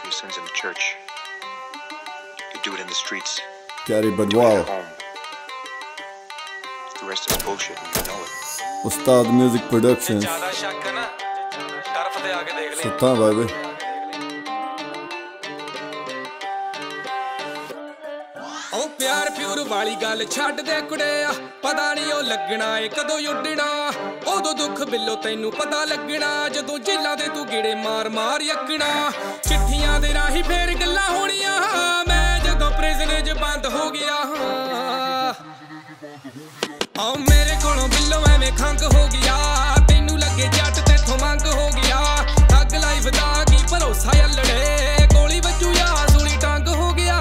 your sins in the church. You do it in the streets. Gary Do it Badwal. at home. The rest is bullshit and you know it. Ustad Music Productions. Sultan baby. ओ प्यार pure वाली गल छड्ड दे कुड़िया पता नहीं ओ लगना है कदों उड्डना उदों दुख बिल्लो तैनू पता लगना जदों जेलां दे तू गेड़े मार मार यक्कना चिट्ठियां दे राही फेर गल्लां होणियां मैं जदों प्रिजन च बंद हो गया ओ मेरे कोलों बिल्लो एवें खंग हो गया तैनू लगे जट तेथों मंग हो गया ठग लाइफ दा की भरोसा अल्लड़े गोली वजू या सूली टंग हो गया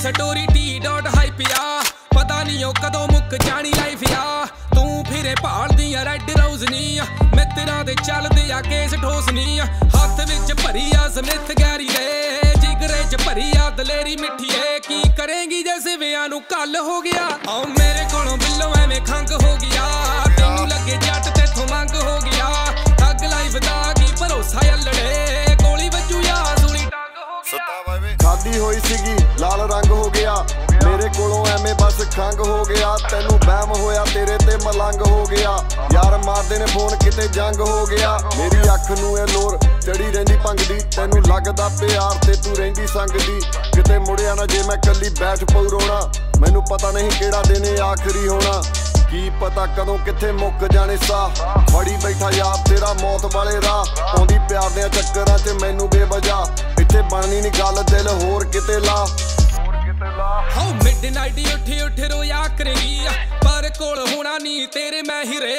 स्टोरी T.Hype पिया पता नहीं कदों मुक जानी लाइफ या तू फिरे भाल दिया रेड रोज नी मित्रा दे चलदे आ केस ठोस नी हाथ विच भरी आ स्मिथ गैरी दे जिगरे च भरी आ दलेरी मिठीए की करेंगी जैसे विआह नू कल हो गया ओ मेरे कोलों बिल्लो एवें खंग हो गया तैनू लगे जट तेथों मंग हो गया ठग लाइफ दा की भरोसा अल्लड़े गोली वजू या सूली टंग हो गया खादी होई सीगी लाल रंग हो गया मेरे कोलों एवें बस खंग हो गया तैनू बहम होया तेरे ते मलंग हो गया यार मारदे ने फोन किते जंग हो गया मेरी अख नू ए लोर चढ़ी रहिंदी भंगदी तैनू लगदा प्यार ते तू रहिंदी संगदी किते मुड़िया ना जे मैं कल्ली बैठ पऊ रोना मैनू पता नहीं केड़ा दिन आखरी होना की पता कदों किथे मुक जाने साह बड़ी बैठा यार तेरा मौत वाले राह आउंदी प्यार दे चक्करां च मैनू बेवजह इत्थे बननी नहीं गल दिल होर किते ला हो मिडनाइट उठी उठ रोया करेगी पर कोल होना नहीं तेरे मैं ही रे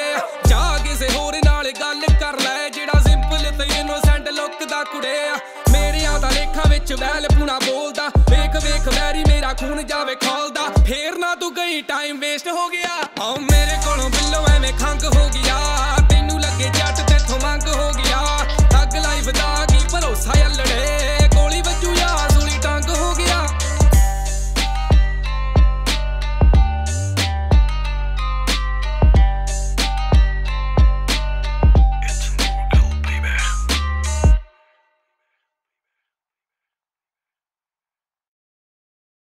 जा किसे होर नाल गल कर ले जेड़ा सिंपल ते इनोसेंट लुक दा कुड़े मेरे दा लेखा विच वैल पुना बोलदा वेख वेख वैरी मेरा खून जावे खोलदा फेर ना तू गई टाइम वेस्ट हो गया